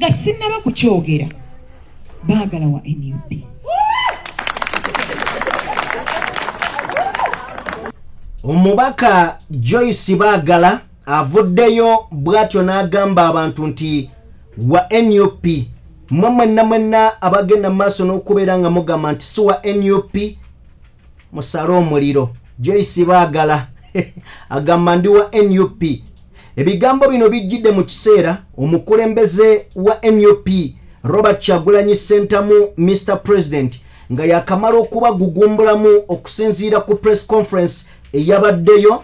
nga sinnaba kukyogera baagala wa NUP. Omubaka Joyce Baagala avuddeyo bwatyo n'agamba abantu nti wa NUP mwenna abagenda maaso n'okubeera nga mugamba nti si wa NUP musale omuliro. Joyce Baagala agamba ndi wa NUP. Ebigambo bino bijjidde mu kiseera omukulembeze wa NUP Robert Kyagulanyi Ssentamu Mr President nga yakamala okubagugumbulamu okusinziira ku press conference eyabaddeyo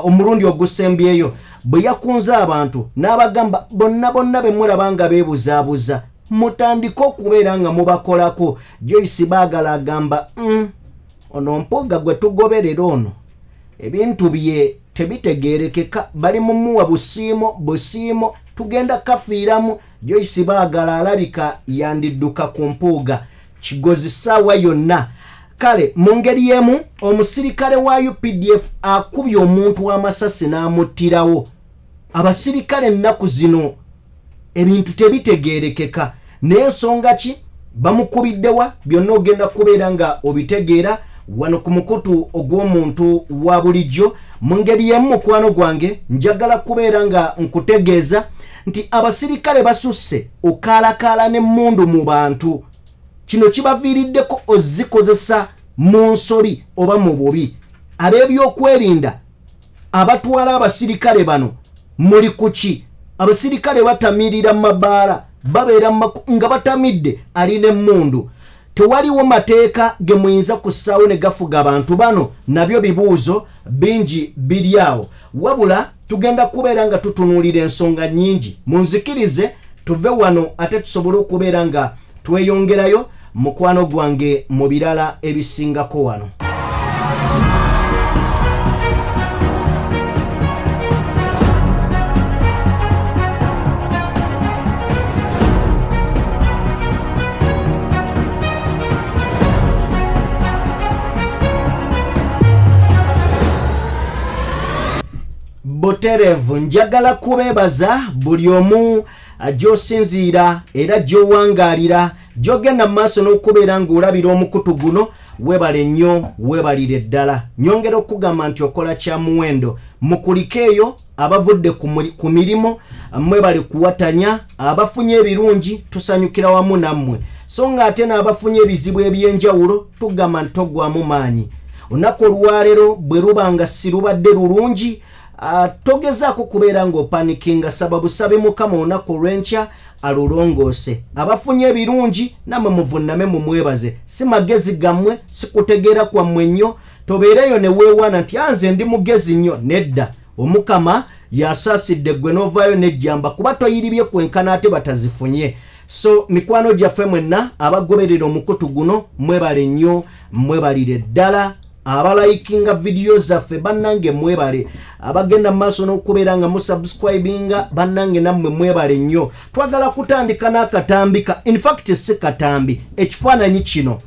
omulundi ogusembyeyo bwe yakunze abantu n'abagamba bonna be mulaba nga beebuzaabuza mutandika okubeera nga mubakolako. Joyce Baagala agamba ono mpoga gwe tugoberera ono ebintu bye tebitegeerekeka bali mumuwa busiimo tugenda kafiiramu. Joyce Baagala alabika yandidduka ku mpuuga kigozi ssaawa yonna. Kale mu ngeri emu omusirikale wa UPDF akubye omuntu w'amasasi n'amuttirawo. Abasirikale ennaku zino ebintu tebitegeerekeka n'ensonga ki bamukubiddewa byonna ogenda kubeera nga obitegeera wano ku mukutu ogw'omuntu wa bulijjo. Mu ngeri y'emu mukwano gwange njagala kubeera nga nkutegeeza nti abasirikale basusse okaalakaala n'emmundu mu bantu. Kino kibaviiriddeko ozikozesa mu nsobi oba mu bubi. Ab'ebyokwerinda abatwala abasirikale bano muli kuki? Abasirikale batamirira mu mabaala babeera nga batamidde alina emmundu. Tewaliwo mateeka ge muyinza kussaawo ne gafuga abantu bano. Nabyo bibuuzo bingi biri awo, wabula tugenda kubeera nga tutunuulira ensonga nnyingi. Munzikirize tuve wano ate tusobole okubeera nga tweyongerayo mukwano gwange mu birala ebisingako wano. Boterevu njagala kubeebaza buli omu ajosinziira era jowangaalira jogenda maaso n'okubeera ng'olabira omukutu guno. Webale nnyo webalire ddala. Nyongera okugamba nti okola kya muwendo mukulike eyo abavudde ku mirimu mwebale kuwatanya abafunye ebirungi tusanyukira wamu nammwe so nga ate n'abafunye ebizibu ebyenjawulo tugamba nti togwamu maanyi. Olunaku olwaleero bwe luba nga si lubadde lulungi togezaako kubeera ng'opanikinga sababu sabe Mukama olunaku olw'enkya alulongoose. Abafunye ebirungi nammwe muvunname mumwebaze. Si magezi gammwe si kutegeera kwammwe nnyo tobeereyo ne weewaana nti nze ndi mugezi nnyo. Nedda, Omukama yasaasidde gwe n'ovaayo n'ejjamba kuba toyiribye kwenkana ate batazifunye. So mikwano gyaffe mwenna abagoberera omukutu guno mwebale nnyo mwebalire ddala. Abalayikinga video zaffe bannange mwebale. Abagenda maaso n'okubeera nga musubscribinga bannange nammwe mwebale nnyo. Twagala kutandika n'akatambika. In fact si katambi. Ekifaananyi kino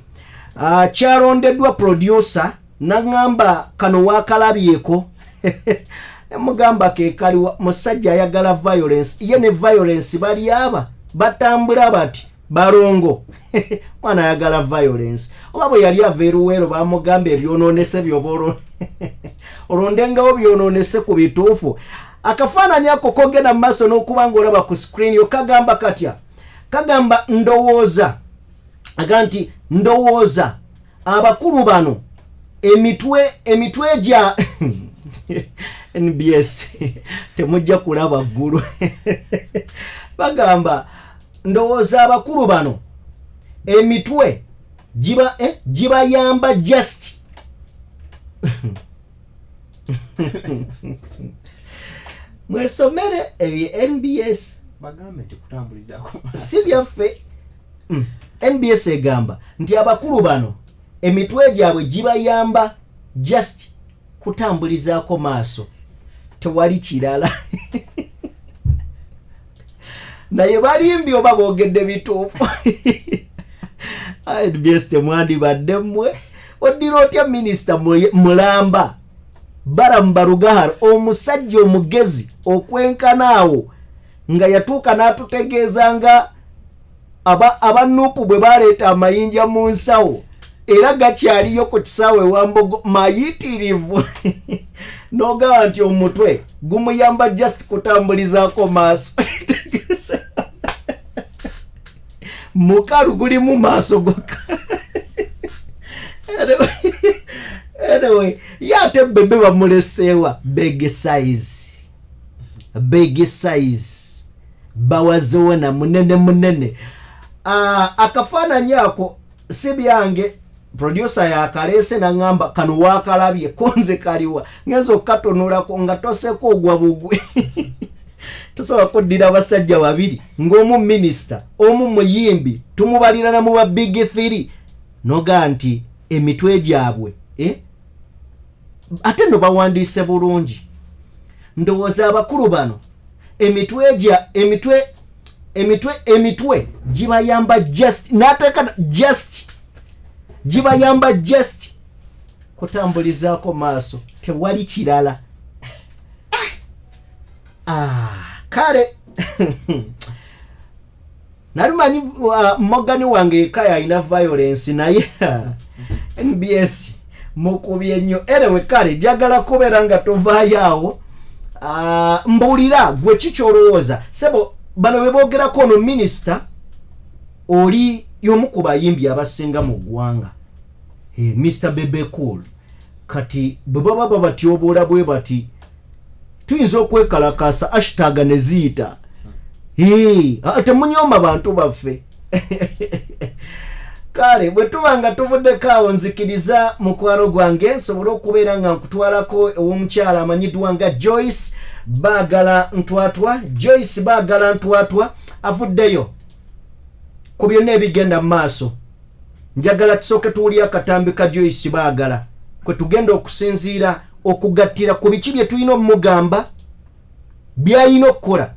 kyalondeddwa producer n'angamba kano waakalabyeko. Mugamba ke kaliwa musajja ayagala violence. Ye ne violence bali aba batambula bati balongo. Mwana ayagala violence. Oba bwe yali aveeruweero bamugamba ebyonoonese byobolo. Olondengawo byonoonese ku bituufu. Akafaananyi ako kogenda mu maaso n'okuba ng'olaba ku screen yo kagamba katya? Kagamba ndowooza. Aga nti ndowooza abakulu bano emitwe gya NBS temujja kulaba ggulu. Bagamba ndowooza abakulu bano emitwe gibayamba just mwesomere NBS bagambe tekutambulizaako si byaffe. NBS egamba nti abakulu bano emitwe gyabwe gibayamba just kutambulizaako maaso tewali kirala. Naye balimbi oba boogedde bituufu. NBS temwandibadde mmwe. Oddira otya minisita mulamba Balamu Barugahara omusajja omugezi okwenkanaawo nga yatuuka n'atutegeeza nga abanupu bwe baleeta amayinja mu nsawo era gakyaliyo ku kisaawe Wambogo mayitirivu n'ogamba nti omutwe gumuyamba just kutambulizaako maaso mukalu guli mu maaso gokka. Anyway, yate Bebe bamuleseewa big size bawazoona munene. Akafaananyi ako si byange, producer yakalese nangamba kano wakalabye konze kaliwa ngenzo katonolako nga toseko ogwa bugwe. Tusobola kuddira abasajja babiri ng'omu minisita omu muyimbi tumubalira na mu ba big 3 noga nti emitwe gyabwe ate no bawandiise bulungi. Ndowooza abakulu bano emitwe gibayamba just n'ateeka just gibayamba just kutambulizaako maaso tewali kirala. Kale nalimanyi mogani wange ekaya alina violence naye NBS mukubye nnyo. Erewe kale jagala kubeera nga tovaayo awo. Mbuulira gwe kikyolowooza sebo bano bebogerako ono minisita oli y'omu ku bayimbi abasinga mu ggwanga, Mr. Bebe Cool. Kati bwe baba batyoboola bwe bati tuyinza okwekalakasa hashtag ne ziyita temunyoma bantu baffe. Kale bwe tuba nga tuvuddeko awo nzikiriza mukwano gwange nsobole okubeera nga nkutwalako ew'omukyala amanyiddwa nga Joyce Baagala Ntwatwa avuddeyo ku byonna ebigenda mu maaso. Njagala tusooke tuwulire akatambi ka Joyce Baagala kwe tugenda okusinziira okugattira ku biki bye tulina omugamba by'alina okukola,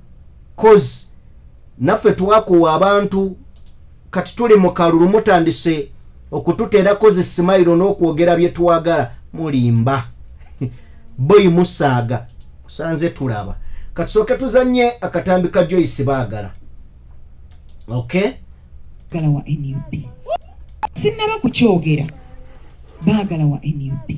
cause naffe twakuwa abantu kati tuli mu kalulu mutandise okututeerako ze simayiro n'okwogera bye twagala mulimba boyi musaaga kusanze tulaba. Katusooke tuzanye akatambi ka Joyce Baagala. Okay? Baagala wa NUP. Sinnaba kukyogera. Baagala wa NUP.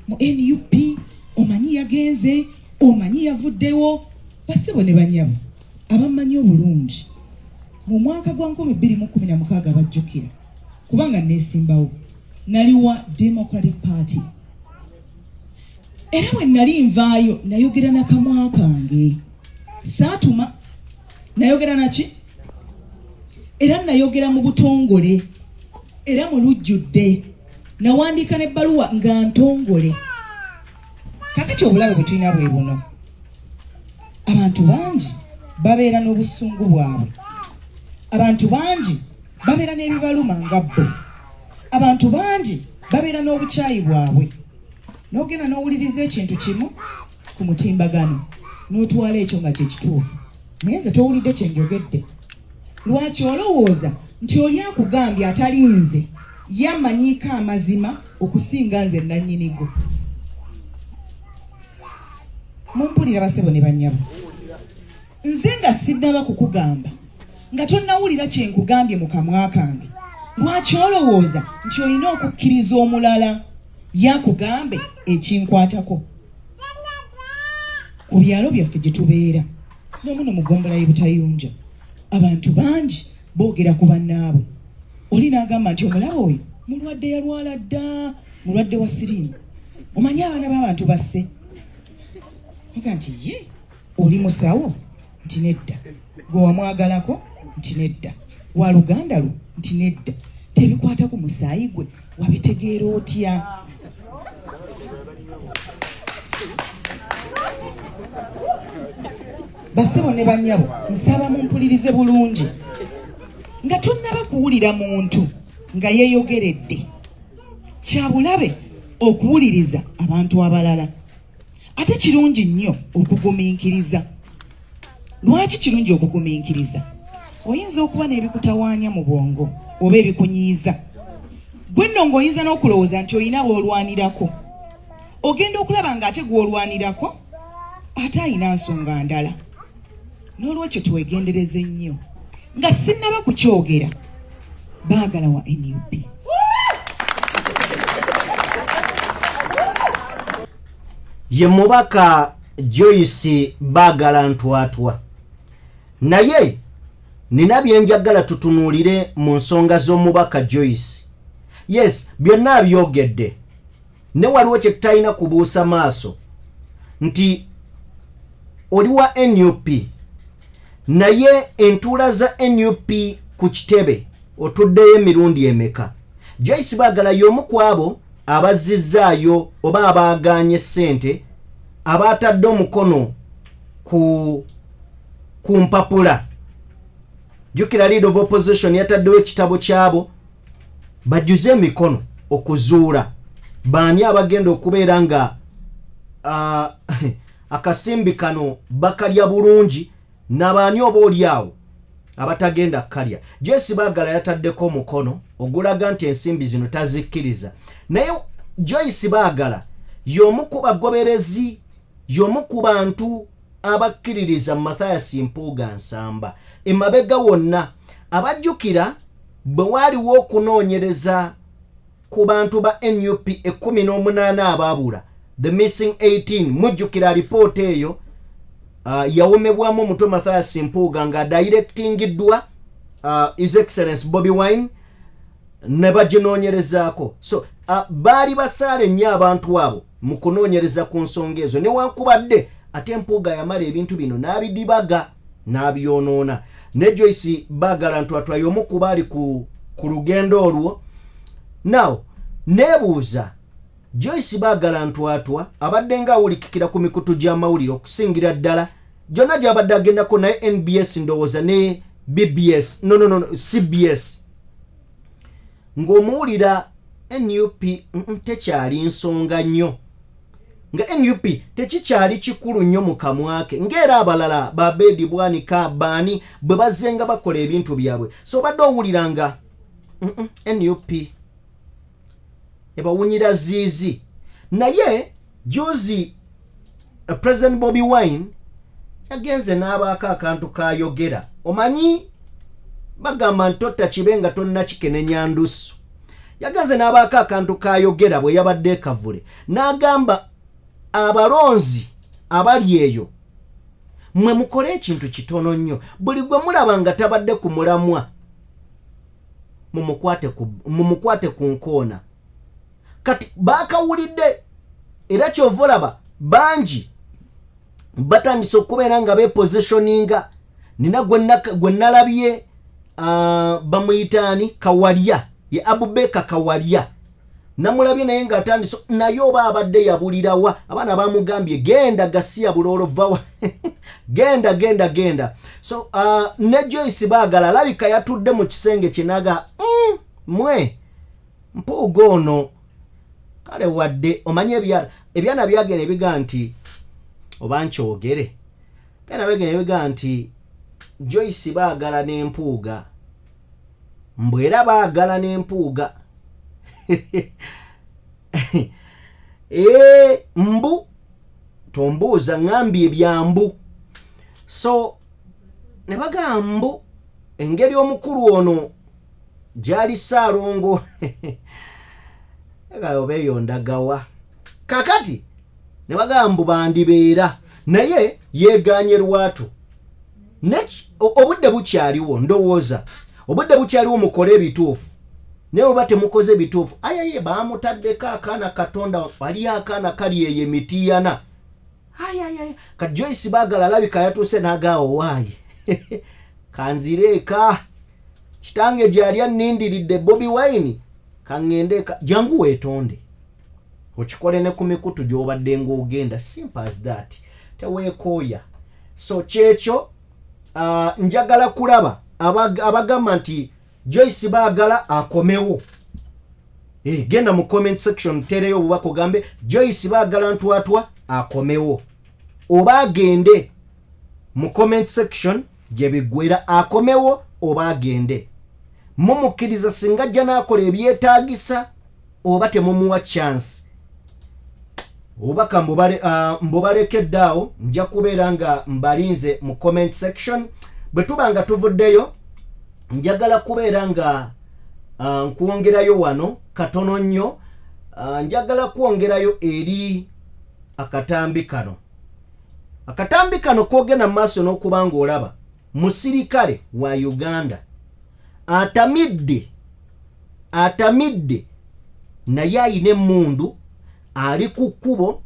Mu NUP omanyi yagenze, omanyi yavuddewo, basebo ne banyamu abamanyi obulungi mu mwaka gwa 2016 bajjukira kubanga neesimbawo nali wa Democratic Party era bwe nali nvaayo nayogera nakamwa kange saatuma nayogera naki era nayogera mu butongole era mu lujjudde nawandiika n'ebbaluwa nga ntongole. Kakati obulabe bwe tulina bwe buno, abantu bangi babeera n'obusungu bwabwe, abantu bangi babeera n'ebibaluma nga bo, abantu bangi babeera n'obukyayi bwabwe. N'ogenda n'owuliriza ekintu kimu ku mutimbagano n'otwala ekyo nga kyekituufu naye nze towulidde kye njogedde. Lwaki olowooza nti oli akugambye atali nze yamanyiika amazima okusinga nze nannyinigo? Mumpulira basebo ne bannyabo, nze nga sinnaba kukugamba nga tonnawulira kye nkugambye mu kamwa kange, lwaki olowooza nti olina okukkiriza omulala yakugambe ekinkwatako? Ku byalo byaffe gye tubeera n'omuno mu ggombolola y'e Butayunja abantu bangi boogera ku bannaabwe. Oli n'agamba nti omulaba oyo mulwadde yalwala dda, mulwadde wa siriimu, omanyi abaana b'abantu basse. Oga nti ye oli musawo? Nti nedda. Gwe wamwagalako? Nti nedda. Wa luganda lwo? Nti nedda. Tebikwata ku musaayi gwe wabitegeera otya? Basebo ne bannyabo nsaba mumpulirize bulungi nga tonnaba kuwulira muntu nga yeeyogeredde. Kyabulabe okuwuliriza abantu abalala, ate kirungi nnyo okugumiikiriza. Lwaki kirungi okugumiikiriza? Oyinza okuba n'ebikutawaanya mu bwongo oba ebikunyiiza. Gwe nno ng'oyinza n'okulowooza nti olina b'olwanirako ogenda okulaba nga ate gw'olwanirako ate ayina nsonga ndala. N'olwekyo twegendereze nnyo nga sinnaba kukyogera baagala wa NUP. Ye mubaka Joyce baagala ntwatwa. Naye nina byenjagala tutunuulire mu nsonga z'omubaka Joyce. Yes, byonna byogedde. Ne waliwo kye tutalina kubuusa maaso nti oli wa NUP naye entuula za NUP ku kitebe otuddeyo emirundi emeka. Joyce baagala y'omu ku abo abazzizaayo oba abaaganye ssente abaatadde omukono ku mpapula. Jukira Leader of Opposition yataddewo ekitabo kyabo bajjuze emikono okuzuula baani abagenda okubeera nga akasimbi kano bakalya bulungi n'abaani oba oliawo abatagenda kalya. Joyce baagala yataddeko omukono ogulaga nti ensimbi zino tazikkiriza. Naye Joyce baagala y'omu ku bagoberezi, y'omu ku bantu abakkiririza Mathias Mpuuga Nsamba. Emabega wonna abajjukira bwe waaliwo okunoonyereza ku bantu ba NUP 18 abaabula, the missing 18, mujjukira alipoota eyo yawomebwamu omutwe Mathias Mpuuga nga directingiddwa His Excellency Bobi Wine ne baginoonyerezaako. So baali basaale nnyo abantu abo mu kunoonyereza ku nsonga ezo, newankubadde ate Mpuuga yamala ebintu bino n'abidibaga n'abyonoona. Ne Joyce baagala ntwatwa y'omu ku baali ku lugendo olwo. Now neebuuza, Joyce baagala ntwatwa abadde nga awulikikira ku mikutu gy'amawulire okusingira ddala gyonna gy'abadde agendako, naye NBS ndowooza ne BBS CBS ng'omuwulira NUP tekyali nsonga nnyo, nga NUP tekikyali kikulu nnyo mu kamwa ke ng'era abalala Babedi Bwanika baani bwe bazzenga bakola ebintu byabwe. So badde owulira nga NUP ebawunyira ziizi. Naye juzi President Bobi Wine yagenze n'abaako akantu kayogera. Omanyi bagamba ntotta kibe nga tonna kikenenya ndusu. Yagenze n'abaako akantu kayogera bwe yabadde kavule n'agamba abalonzi abali eyo mwe mukole ekintu kitono nnyo, buli gwe mulaba nga tabadde ku mulamwa mumukwate ku nkoona. Kati baakawulidde era kyova olaba bangi batandise okubeera nga bepositioninga. Nina gwe nalabye bamuyitaani Kawalya, ye Abubeka Kawalya namulabye naye nga atandise naye oba abadde yabulirawa abaana bamugambye genda gasiya bulolo vawa genda. So ne Joyce baagala alabika yatudde mu kisenge kinaga mwe Mpuuga ono kale wadde omanye ebyana byagenda ebiga nti oba nkyogere byana byagenda ebiga nti Joyce baagala n'Empuuga mbwera baagala n'Empuuga mbu tombuuza ngambye ebyambu. So ne bagambu engeri omukulu ono gyali Ssaalongo egalo beeyondagawa kakati ne bagambu bandibeera naye yeeganye lwatu. Obudde bukyaliwo, ndowooza obudde bukyaliwo mukole ebituufu, naye oba temukoze ebituufu ayaye baamutaddeko akaana Katonda wali akaana kali eyo emitiyana ka Joyce baagala alabika yatuuse n'agaawo waayi kanzireeka kitange gyali annindiridde Bobi Wine kaŋŋende jangu weetonde okikole ne ku mikutu gy'obadde ng'ogenda. Simple as that, teweekooya. So kyekyo njagala kulaba abagamba nti Joyce baagala akomewo. Genda mu comment section tereyo obubaka ogambe Joyce baagala ntwatwa akomewo, oba agende mu comment section gye biggwera akomewo oba agende. Mumukkiriza singa ajja n'akola ebyetaagisa oba temumuwa chance. obubaka mbubalekedde awo nja kubeera nga mbalinze mu comment section bwe tuba nga tuvuddeyo njagala kubeera nga nkwongerayo wano katono nnyo njagala kwongerayo eri akatambi kano kogenda maaso n'okuba nga olaba musirikale wa Uganda atamidde naye ayina emmundu ali ku kkubo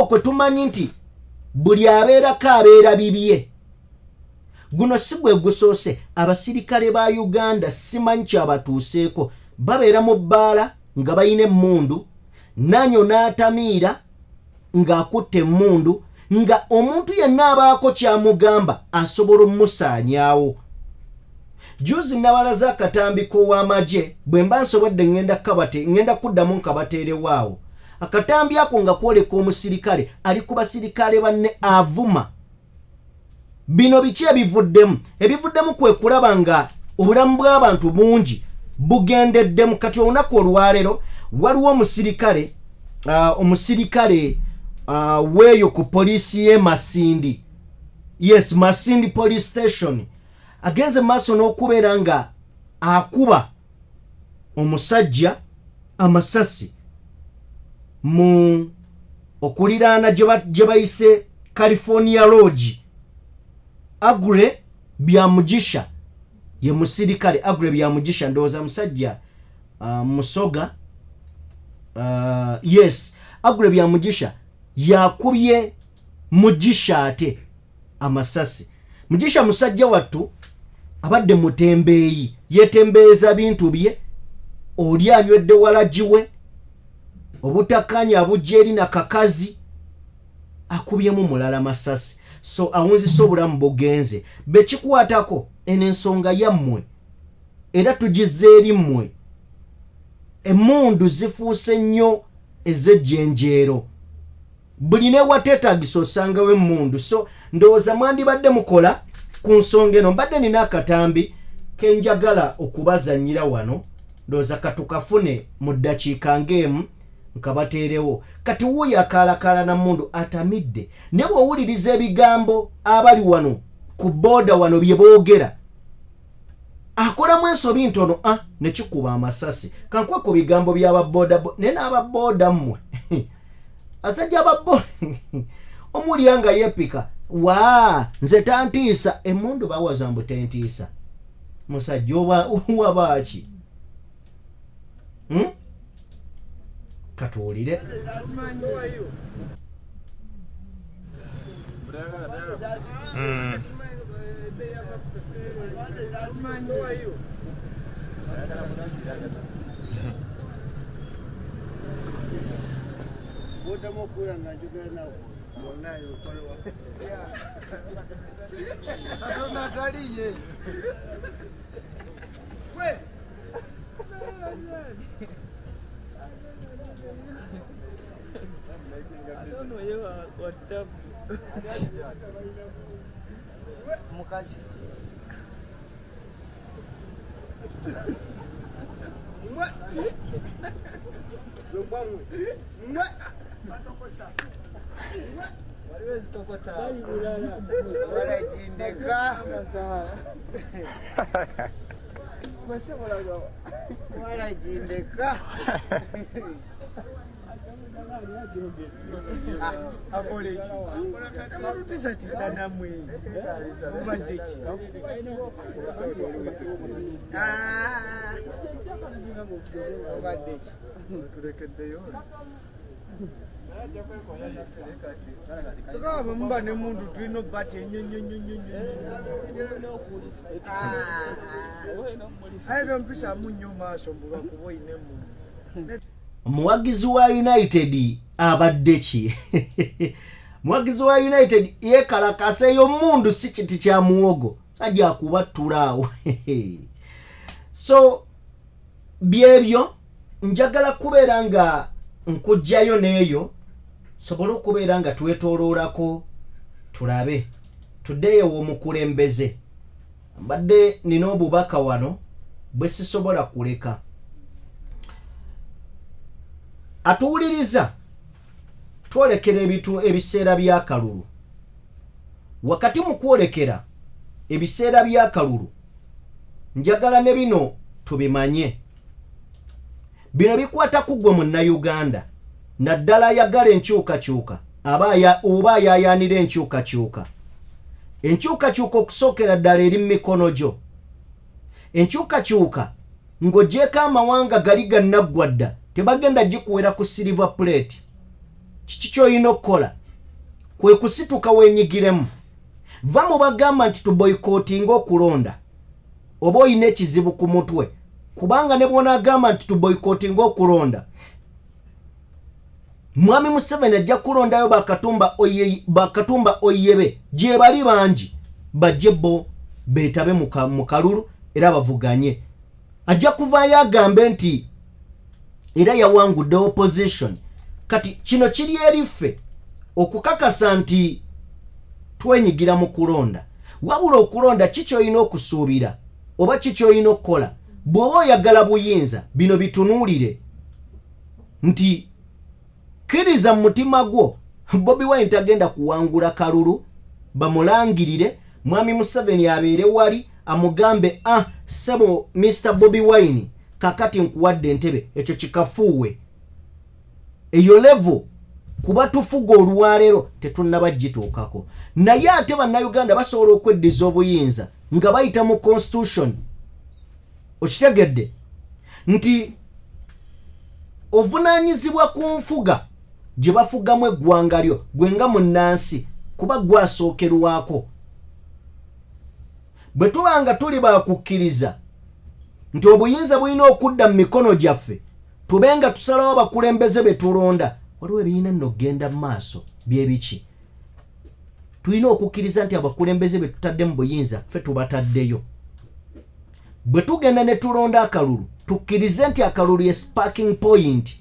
kwe tumanyi nti buli abeerako abeera bibye. Guno si gwe gusoose. Abasirikale ba Uganda simanyi kyabatuuseeko, babeera mu bbaala nga bayina emmundu, nanyo n'atamiira ng'akutte emmundu, nga omuntu yenna abaako kyamugamba asobola omusaanyaawo. Juzi nabalaza akatambi k'ow'amagye bwe mba nsobodde ngenda kuddamu nkabateerewaawo. Akatambi ako nga kwoleka omusirikale ali ku basirikale banne avuma. Bino biki ebivuddemu? Ebivuddemu kwe kulaba nga obulamu bw'abantu bungi bugendeddemu. Kati olunaku olwaleero waliwo omusirikale weeyo ku poliisi y'e Masindi. Yes, Masindi police station. Agenze maaso n'okubeera nga akuba omusajja amasasi mu okuliraana gye bayise California Lodge. Agure Byamugisha ye musirikale. Agure Byamugisha ndowooza musajja musoga. Yes, Agure Byamugisha yakubye Mugisha ate amasasi. Mugisha musajja wattu abadde mutembeeyi, yetembeeza bintu bye, oli anywedde walagiwe, obutakanya bujjeeri na kakazi, akubyemu mulala masasi. So awunzise obulamu bugenze. Bekikwatako eno ensonga yammwe era tugizze eri mmwe. Emmundu zifuuse nnyo ez'ejjenjeero. Buli newateetaagisa osangawo emmundu. So ndowooza mwandibadde mukola ku nsonga eno. Mbadde nina akatambi kenjagala okubazannyira wano. Ndowooza katukafune mu ddakiika ng'emu nkabateerewo. Kati wuuyo akaalakaala na mundu atamidde. Ne bw'owuliriza ebigambo abali wano ku booda wano bye boogera, akolamu ensobi ntono ne kikuba amasasi. Kankwe ku bigambo by'ababooda naye n'ababooda mmwe asajja ababooda omulya nga yeepika nze tantiisa. Emmundu bawaza mbu tentiisa. Musajja wabaaki? Katuwulire. Omuwagizi wa United abadde ki? Muwagizi wa United yekalakaseeyo mundu si kiti kya muwogo ajja akubattula awo. So byebyo njagala kubeera nga nkujjayo neeyo sobola okubeera nga twetooloolako tulabe tuddeyo w'omukulembeze. Mbadde nina obubaka wano bwe sisobola kuleka. Atuwuliriza twolekera ebiseera by'akalulu. Wakati mu kwolekera ebiseera by'akalulu njagala ne bino tubimanye. Bino bikwata ku ggwe Munnayuganda naddala ayagala enkyukakyuka oba ayayaanira enkyukakyuka. Enkyukakyuka okusookera ddala eri mu mikono gyo. Enkyukakyuka ng'oggyeko amawanga gali gannaggwa dda tebagenda gikuwera ku silver plate. Kiki ky'olina okukola? Kwe kusituka weenyigiremu. Va mu bagamba nti tuboyikootinga okulonda oba olina ekizibu ku mutwe, kubanga ne bw'onaagamba nti tuboyikootinga okulonda, Mwami Museveni ajja kulondayo bakatumba oyebe gye bali bangi bajje bo beetabe mu kalulu era bavuganye. Ajja kuvaayo agambe nti era yawangudde opposition. Kati kino kiri eriffe okukakasa nti twenyigira mu kulonda. Wabula okulonda kiki olina okusuubira oba kiki olina okukola? Bw'oba oyagala buyinza bino bitunuulire nti kkiriza mu mutima gwo Bobi Wine tagenda kuwangula kalulu, bamulangirire Mwami Museveni abeere wali amugambe sebo Mr. Bobi Wine kakati nkuwadde entebe, ekyo kikafuuwe. Eyo level kuba tufuga olwaleero tetunnaba gituukako. Naye ate bannayuganda basobola okweddiza obuyinza nga bayita mu constitution. Okitegedde nti ovunaanyizibwa ku nfuga gye bafugamu eggwanga lyo gwe nga munnansi kuba gwasookerwako. Bwe tuba nga tuli bakukkiriza nti obuyinza bulina okudda mu mikono gyaffe, tube nga tusalawo bakulembeze be tulonda, waliwo ebiyina nno okgenda mu maaso byebiki. Tulina okukkiriza nti abakulembeze be tutadde mu buyinza ffe tubataddeyo. Bwe tugenda ne tulonda akalulu, tukkirize nti akalulu ye sparking point.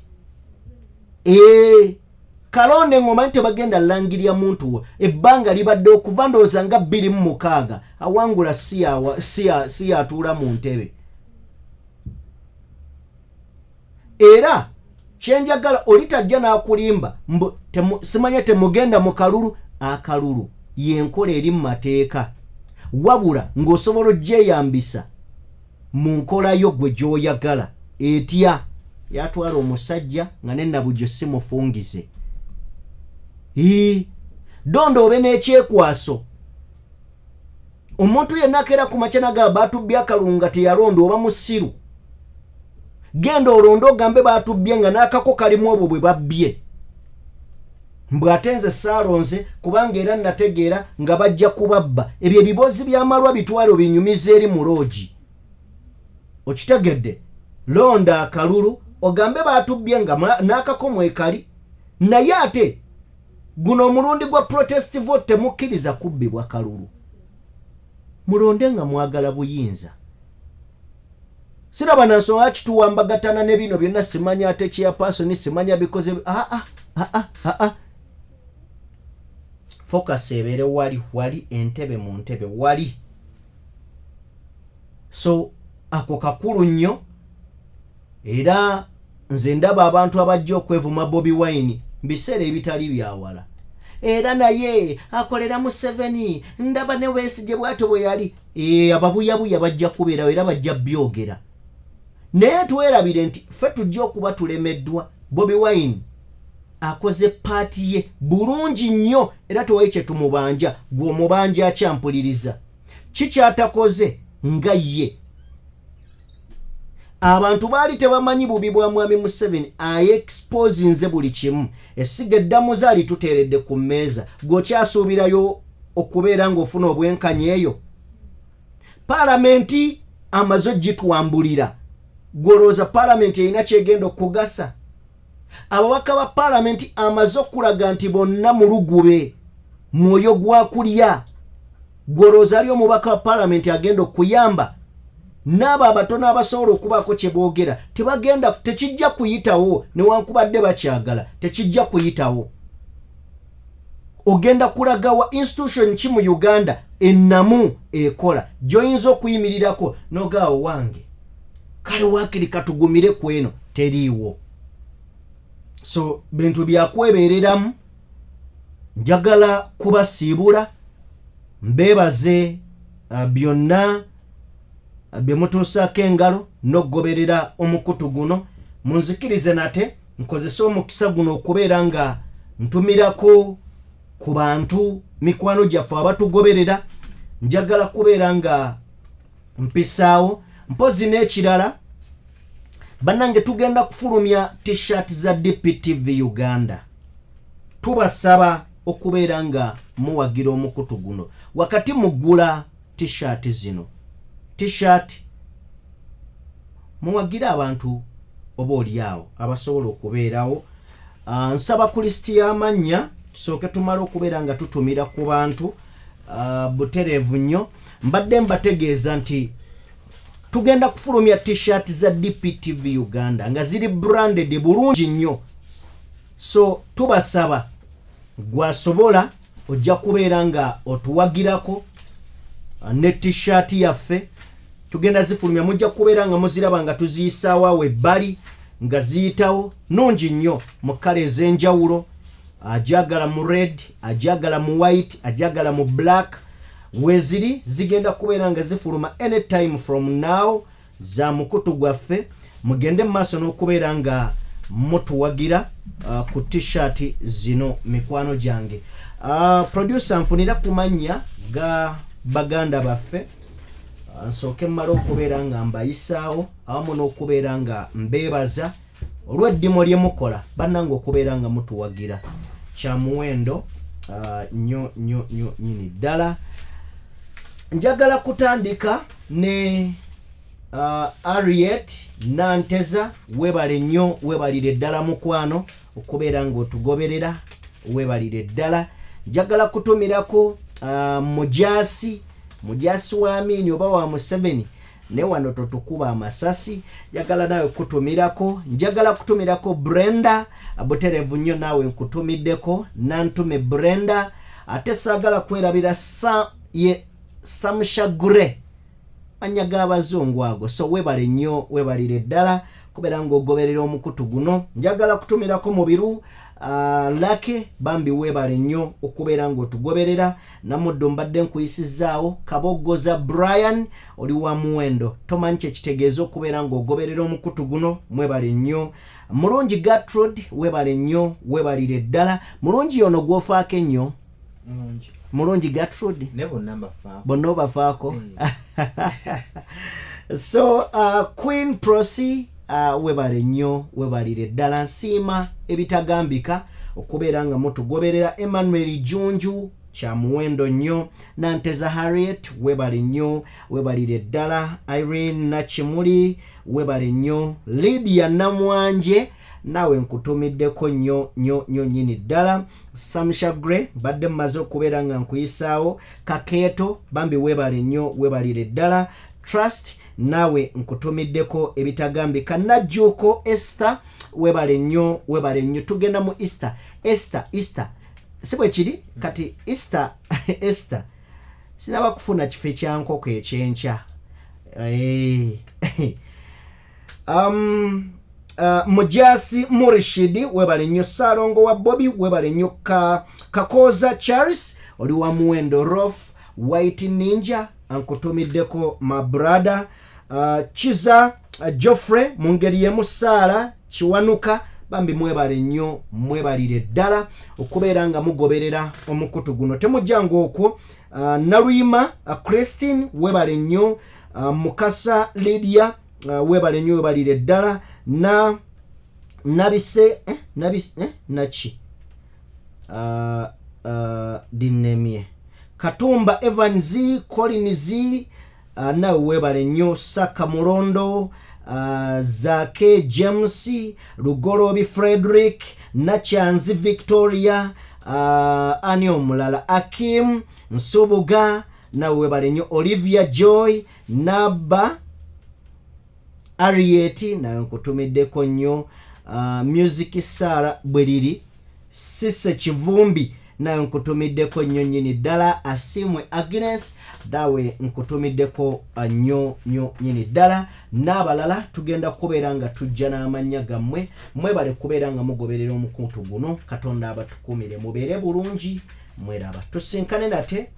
Kalonde ng'omanyi tebagenda langirya muntu ebbanga libadde okuva ndowooza nga 26 awangula si atuula mu ntebe. Era kyenjagala olitajja n'akulimba simanya temugenda mu kalulu. Akalulu yenkola eri mu mateeka, wabula ng'osobola ogyeyambisa mu nkolayo gwe gy'oyagala etya. Yatwala omusajja nga ne Nabujjo simufungize. Dondo obe n'ekyekwaso. Omuntu yenna akeera ku makya n'agamba batubbye akalulu nga teyalonda oba musiru. Genda olonda ogambe batubbye nga n'akako kalimu obwo bwe babbye. Mbw'ate nze saalonze kubanga era nategeera nga bajja kubabba. Ebyo ebibozi by'amalwa bitwale binyumiza eri mu loogi. Okitegedde? Londa akalulu ogambe batubbye nga n'akako mwekali. Naye ate guno omulundi gwa protest vote temukkiriza kubbibwa kalulu. Mulonde nga mwagala buyinza. Siraba na nsonga kituwambagatana ne bino byonna simanya ate chairperson simanya bikoze. Focus ebeere wali entebe mu ntebe wali. So ako kakulu nnyo. Era nze ndaba abantu abajja okwevuma Bobi Wine biseera ebitali byawala. Era naye akolera Museveni ndaba ne Besigye bw'atyo bwe yali. Ababuyabuya bajja kubeerawo era bajja byogera. Naye twerabire nti ffe tujja okuba tulemeddwa. Bobi Wine akoze paati ye bulungi nnyo era tewayi kye tumubanja, gwe omubanja akyampuliriza. Kikyatakoze nga ye. Abantu baali tebamanyi bubi bwa Mwami Museveni exposinze buli kimu. Essiga eddamu zaali tuteeredde ku mmeeza. Gwokyasuubirayo okubeera ng'ofuna obwenkanya eyo. Paalamenti amaze gitwambulira. Gwolowooza paalamenti erina kyegenda okugasa? Ababaka ba paalamenti amaze okulaga nti bonna mulugube mwoyo gwa kulya. Gwolowooza ali omubaka wa paalamenti agenda okuyamba? N'abo abatono abasobola okubaako kye boogera tebagenda, tekijja kuyitawo newankubadde bakyagala, tekijja kuyitawo. Ogenda kulaga wa institution ki mu Uganda ennamu ekola gy'oyinza okuyimirirako n'ogaawo wange kale waakiri katugumire ku eno teriiwo. so bintu byakwebereramu njagala kubasiibula mbebaze byonna byemutuusaako engalo n'okugoberera omukutu guno munzikirize nate nkozesa omukisa guno okubeera nga ntumirako ku bantu mikwano gyaffe abatugoberera njagala kubeera nga mpisaawo mpozi n'ekirala bannange tugenda kufulumya t-shirt za DPTV Uganda tubasaba okubeera nga muwagira omukutu guno wakati mugula t-shirt zino t-shirt muwagira abantu oba oliawo abasobola okubeerawo nsaba ku listi y'amannya tusooke tumala okubeera nga tutumira ku bantu butereevu nnyo mbadde mbategeeza nti tugenda kufulumya t-shirt za DPTV Uganda nga ziri branded bulungi nnyo so tubasaba gwasobola ojja kubeera nga otuwagirako ne t-shirt yaffe tugenda zifulumya mujja kubeera nga muziraba nga tuziyisaawo awo ebbali nga ziyitawo nungi nnyo mu kala ez'enjawulo ajagala mu red ajagala mu white ajagala mu black weziri zigenda kubeera nga zifuluma anytime from now za mukutu gwaffe mugende mu maaso n'okubeera nga mutuwagira ku t-shirt zino mikwano gyange producer nfunira ku mannya ga baganda baffe nsooke mmala okubeera nga mbayisaawo awamu n'okubeera nga mbeebaza olw'eddimo lye mukola bannange okubeera nga mutuwagira kya muwendo nnyo nyini ddala njagala kutandika ne Harriet Nanteza webale nnyo webalire ddala mukwano okubeera nga otugoberera webalire ddala njagala kutumirako Mujaasi wa Amini oba wa Museveni ne wano totukuba amasasi njagala nawe kutumirako njagala kutumirako Brenda butereevu nnyo nawe nkutumiddeko nantume Brenda ate saagala kwerabira Samushagure anya g'abazungu ago so webale nnyo webalire ddala kubeera ng'ogoberera omukutu guno njagala kutumirako Mubiru Lake bambi webale nnyo okubeera ng'otugoberera namuddo mbadde nkuyisizaawo Kabogoza Brian oli wa muwendo tomanyi kyekitegeeza okubeera ng'ogoberera omukutu guno mwebale nnyo mulungi Gertrude webale nnyo webalire ddala mulungi yono gwofaako ennyo mulungi Gertrude bonna obafaako so Queen Prosi webale nnyo webalire ddala nsiima ebitagambika okubeera nga mutugoberera Emmanuel Junju kya muwendo nnyo Nanteza Harriet webale nnyo webalire ddala Irene Nachimuli webale nnyo Lydia Namwanje nawe nkutumiddeko nnyo nyini ddala Samushagre badde mmaze okubeera nga nkuyisaawo Kakeeto bambi webale nnyo webalire ddala Trust nawe nkutumiddeko ebitagambika Najjuuko Esther webale nnyo tugenda mu Easter sibwe kiri kati Easter sinaba kufuna kifo kyankoko ekyenkya Mujaasi Murishidi webale nnyo Salongo wa Bobby webale nnyo Kakoza Charles oli wa muwendo Rof White Ninja ankutumiddeko my brother Chiza Joffrey mu ngeri y'emu Saala Kiwanuka bambi mwebale nnyo mwebalire ddala okubeera nga mugoberera omukutu guno temujjanga okwo Naluyima Christine webale nnyo Mukasa Lydia webale nnyo webalire ddala nachi dinnemye Katumba Evans Collins nawe webale nnyo Saka Mulondo Zake James Lugorobi Frederick Nachanzi Victoria ani omulala Akim Nsubuga nawe webale nnyo Olivia Joy Naba Harriet nawe nkutumiddeko nnyo Music Sara bweriri Sise Kivumbi nayo nkutumiddeko nnyo nnyini ddala. Asimwe Agnes dawe nkutumiddeko nnyo nnyini ddala. N'abalala tugenda kubeera nga tujja n'amannya gammwe. Mwebale kubeera nga mugoberera omukutu guno. Katonda abatukumire mubeere bulungi. Mweraba tusinkane nate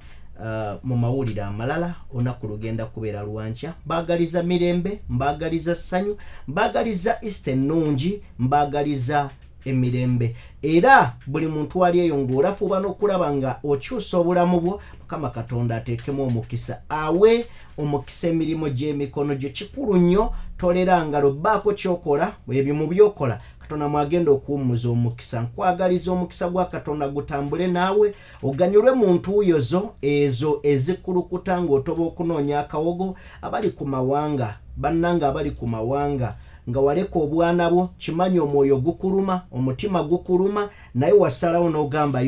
mu mawulire amalala. Olunaku lugenda kubeera lwankya. Mbaagaliza mirembe, mbaagaliza ssanyu, mbaagaliza Easter ennungi, mbaagaliza emirembe. Era buli muntu ali eyo ng'olafuba n'okulaba nga okyusa obulamu bwo. Mukama Katonda ateekemu omukisa, awe omukisa emirimu gy'emikono gyo. Kikulu nnyo tolera ngalo, bbaako ky'okola. Ebyo mu by'okola Katonda mwagenda okuwummuza omukisa. Nkwagaliza omukisa gwa Katonda gutambule naawe, oganyulwe mu ntuuyo ezo ezikulukuta ng'otoba okunoonya akawogo. Abali ku mawanga, bannanga abali ku mawanga, nga waleka obwana bwo, kimanyi omwoyo gukuluma, omutima gukuluma, naye wasalawo n'ogamba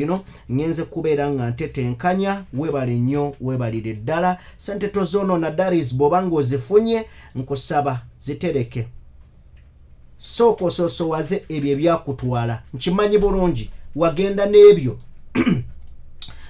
ngenze kubeera nga ntetenkanya. Weebale nnyo, weebalire ddala. Sente tozoonoona Daris, bw'oba ng'ozifunye nkusaba zitereke. Sooka osoosowaze ebyo ebyakutwala. Nkimanyi bulungi wagenda n'ebyo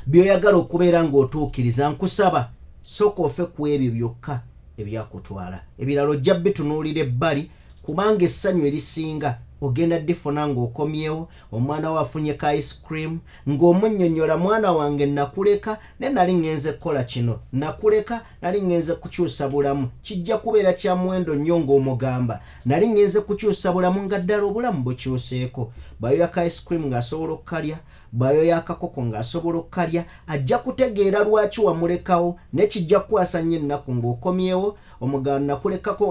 by'oyagala okubeera ng'otuukiriza. Nkusaba sooka ofe ku ebyo byokka ebyakutwala. Ebirala ojja bitunuulira ebbali, kubanga essanyu erisinga ogenda ddifuna ng'okomyewo. Omwana we afunye ka ice cream ng'omunnyonnyola, mwana wange nakuleka ne nali ngenze kukola kino, nakuleka nali ngenze kukyusa bulamu. Kijja kubeera kya muwendo nnyo ng'omugamba nali ngenze kukyusa bulamu, nga ddala obulamu bukyuseeko. Bw'ayoya ka ice cream ng'asobola okukalya, bw'ayoya akakoko ng'asobola okukalya, ajja kutegeera lwaki wamulekawo, ne kijja kukwasa nnyo ennaku ng'okomyewo. Omuganda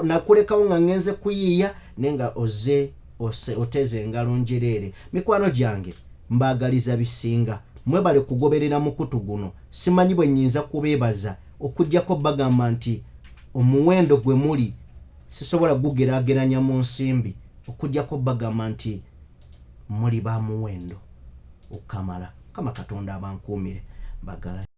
nakulekawo nga ngenze kuyiiya naye nga oteze engalo njereere. Mikwano gyange mbaagaliza bisinga. Mwebale kugoberera mukutu guno. Simanyi bwe nnyinza kubeebaza okuggyako bagamba nti omuwendo gwe muli sisobola gugeraageranya mu nsimbi, okuggyako bagamba nti muli ba muwendo okamala. Kama Katonda abankuumire. Mbagala.